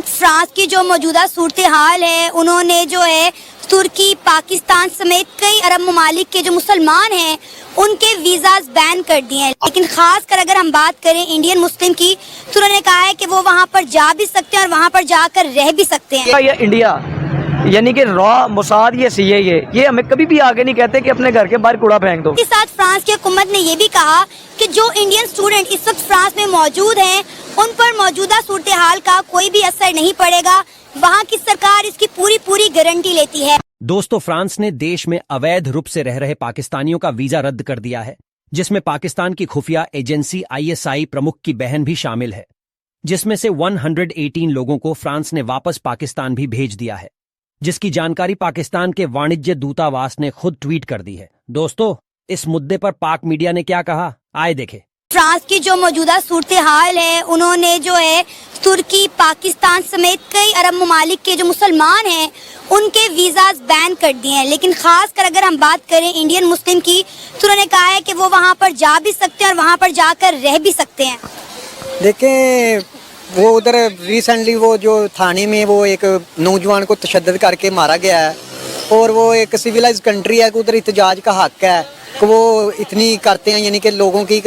France की जो मौजूदा सूरत हाल है, उन्होंने जो है तुर्की, पाकिस्तान समेत कई अरब ममालिक के जो मुसलमान हैं उनके वीज़ाज बैन कर दिए हैं। लेकिन ख़ास कर अगर हम बात करें इंडियन मुस्लिम की, तो उन्होंने कहा है कि वो वहाँ पर जा भी सकते हैं और वहाँ पर जाकर रह भी सकते हैं। ये इंडिया यानी कि रॉ मोसाद ये ये हमें कभी भी आगे नहीं कहते कि अपने घर के बाहर कूड़ा फेंक दो। इसके साथ फ्रांस की हुकूमत ने ये भी कहा कि जो इंडियन स्टूडेंट इस वक्त फ्रांस में मौजूद हैं उन पर मौजूदा सूरत हाल का कोई भी असर नहीं पड़ेगा। वहाँ की सरकार इसकी पूरी गारंटी लेती है। दोस्तों, फ्रांस ने देश में अवैध रूप से रह रहे पाकिस्तानियों का वीजा रद्द कर दिया है, जिसमें पाकिस्तान की खुफिया एजेंसी ISI प्रमुख की बहन भी शामिल है, जिसमें से 118 लोगों को फ्रांस ने वापस पाकिस्तान भी भेज दिया है, जिसकी जानकारी पाकिस्तान के वाणिज्य दूतावास ने खुद ट्वीट कर दी है। दोस्तों, इस मुद्दे पर पाक मीडिया ने क्या कहा, आए देखें। फ्रांस की जो मौजूदा सूरत हाल है, उन्होंने जो है तुर्की, पाकिस्तान समेत कई अरब ममालिक के जो मुसलमान हैं उनके वीज़ाज बैन कर दिए हैं। लेकिन ख़ास कर अगर हम बात करें इंडियन मुस्लिम की, तो उन्होंने कहा है कि वो वहाँ पर जा भी सकते हैं और वहाँ पर जाकर रह भी सकते हैं। देखें, वो उधर रिसेंटली वो जो थाने में वो एक नौजवान को तशद्दद करके मारा गया है, और वो एक सिविलाइज कंट्री है कि उधर एहतजाज का हक है कि वो इतनी करते हैं, यानी कि लोगों की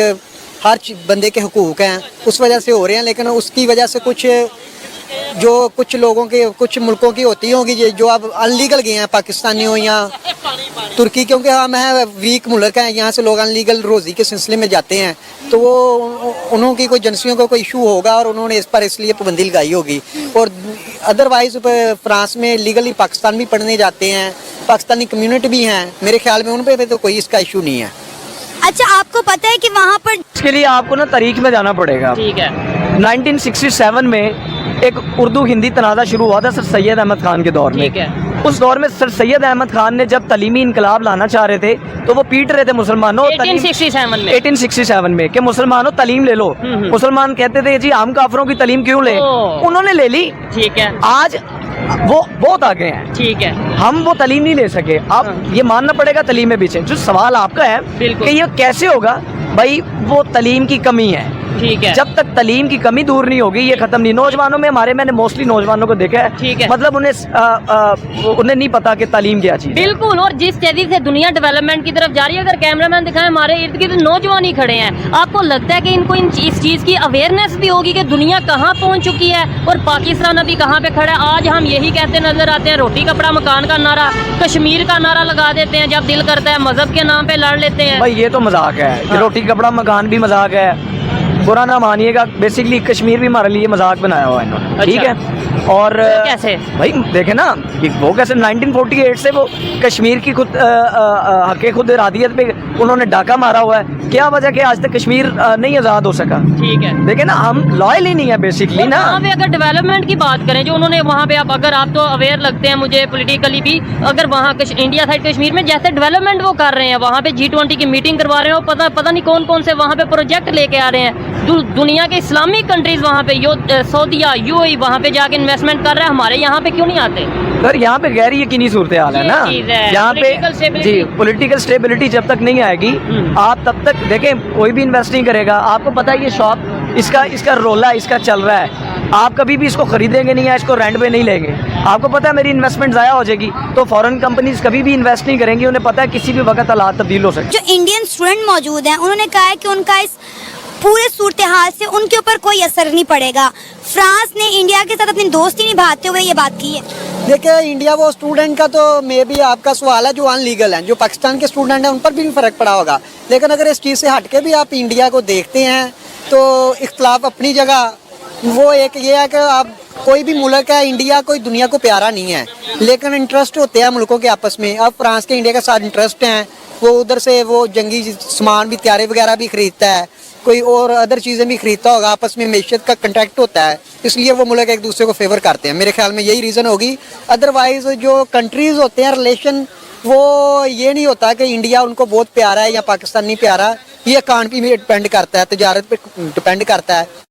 हर बंदे के हुकूक हैं, उस वजह से हो रहे हैं। लेकिन उसकी वजह से कुछ लोगों के, कुछ मुल्कों की होती होगी जो अब अनलीगल गए हैं, पाकिस्तानी हो या तुर्की, क्योंकि हम है वीक मुल्क हैं, यहाँ से लोग अनलीगल रोज़ी के सिलसिले में जाते हैं, तो वो उन्हों की कोई एजेंसियों का कोई इशू होगा और उन्होंने इस पर इसलिए पाबंदी लगाई होगी। और अदरवाइज़ फ्रांस में लीगली पाकिस्तान भी पढ़ने जाते हैं, पाकिस्तानी कम्यूनिटी भी हैं, मेरे ख्याल में उन पर तो कोई इसका इशू नहीं है। अच्छा, आपको पता है कि वहाँ पर इसके लिए आपको ना तारीख में जाना पड़ेगा। ठीक है। 1967 में एक उर्दू हिंदी तनाज़ा शुरू हुआ था सर सैयद अहमद खान के दौर में। ठीक है। उस दौर में सर सैयद अहमद खान ने जब तलीमी इनकलाब लाना चाह रहे थे तो वो पीट रहे थे मुसलमानों 1867 में कि मुसलमानों तलीम ले लो। मुसलमान कहते थे जी हम काफरों की तलीम क्यों ले, उन्होंने ले ली। ठीक है। आज वो बहुत आगे हैं। ठीक है। हम वो तलीम नहीं ले सके। अब ये मानना पड़ेगा तलीम में पीछे। जो सवाल आपका है कि ये कैसे होगा, भाई वो तलीम की कमी है। ठीक है। जब तक तलीम की कमी दूर नहीं होगी ये खत्म नहीं। नौजवानों में मैंने मोस्टली नौजवानों को देखा है, ठीक है, मतलब उन्हें नहीं पता कि तालीम क्या चीज। बिल्कुल। और जिस तेजी से दुनिया डेवलपमेंट की तरफ जा रही है, अगर कैमरामैन दिखाएं हमारे इर्द गिर्द नौजवान ही खड़े हैं, आपको लगता है कि इनको इस चीज की अवेयरनेस भी होगी कि दुनिया कहाँ पहुँच चुकी है और पाकिस्तान अभी कहाँ पे खड़ा है। आज हम यही कहते नजर आते हैं, रोटी कपड़ा मकान का नारा, कश्मीर का नारा लगा देते हैं, जब दिल करता है मजहब के नाम पे लड़ लेते हैं। भाई ये तो मजाक है। रोटी कपड़ा मकान भी मजाक है, बुरा ना मानिएगा। बेसिकली कश्मीर भी हमारे लिए मजाक बनाया हुआ है इन्होंने। अच्छा। ठीक है। और कैसे भाई देखे ना कि वो कैसे 1948 से वो कश्मीर की खुद इरादियत पे उन्होंने डाका मारा हुआ है। क्या वजह कि आज तक कश्मीर नहीं आज़ाद हो सका। ठीक है। देखे ना, हम लॉयल ही नहीं है बेसिकली ना। वहाँ पे अगर डेवलपमेंट की बात करें जो उन्होंने वहाँ पे, अगर आप तो अवेयर लगते हैं मुझे पॉलिटिकली भी, अगर वहाँ इंडिया साइड कश्मीर में जैसे डेवलपमेंट वो कर रहे हैं, वहाँ पे G20 की मीटिंग करवा रहे हैं और पता नहीं कौन कौन से वहाँ पे प्रोजेक्ट लेके आ रहे हैं। दुनिया के इस्लामिक कंट्रीज वहाँ पे सऊदीया, UAE वहाँ पे जाके इन्वेस्टमेंट कर रहा है, हमारे यहाँ पे क्यों नहीं आते? सर यहाँ पे गैर यकीनी सूरत हाल है ना। यहाँ पे जी पॉलिटिकल स्टेबिलिटी जब तक नहीं आएगी आप तब तक देखें कोई भी इन्वेस्ट नहीं करेगा। आपको पता है ये शॉप इसका रोला इसका चल रहा है, आप कभी भी इसको खरीदेंगे नहीं या इसको रेंट पे नहीं लेंगे। आपको पता है मेरी इन्वेस्टमेंट ज़ाया हो जाएगी, तो फॉरेन कंपनीज कभी भी इन्वेस्ट नहीं करेंगी। उन्हें पता है किसी भी वक्त हालात तब्दील हो सकते। जो इंडियन स्टूडेंट मौजूद हैं उन्होंने कहा है कि उनका इस पूरे सूरत हाल से उनके ऊपर कोई असर नहीं पड़ेगा। फ्रांस ने इंडिया के साथ अपनी दोस्ती निभाते हुए ये बात की है। देखिए, इंडिया वो स्टूडेंट का तो मे भी आपका सवाल है जो अनलीगल हैं, जो पाकिस्तान के स्टूडेंट हैं उन पर भी फ़र्क पड़ा होगा। लेकिन अगर इस चीज़ से हट के भी आप इंडिया को देखते हैं तो इख्तलाफ अपनी जगह। वो एक ये है कि आप कोई भी मुल्क है, इंडिया कोई दुनिया को प्यारा नहीं है, लेकिन इंटरेस्ट होते हैं मुल्कों के आपस में। अब फ्रांस के इंडिया के साथ इंटरेस्ट हैं, वो उधर से वो जंगी सामान भी, तैयारे वगैरह भी खरीदता है, कोई और अदर चीज़ें भी खरीदता होगा, आपस में मैशियत का कंट्रैक्ट होता है, इसलिए वो मुल्क एक दूसरे को फेवर करते हैं। मेरे ख्याल में यही रीज़न होगी। अदरवाइज़ जो कंट्रीज़ होते हैं रिलेशन, वो ये नहीं होता कि इंडिया उनको बहुत प्यारा है या पाकिस्तान नहीं प्यारा। ये इकानमी पे डिपेंड करता है, तजारत पे डिपेंड करता है।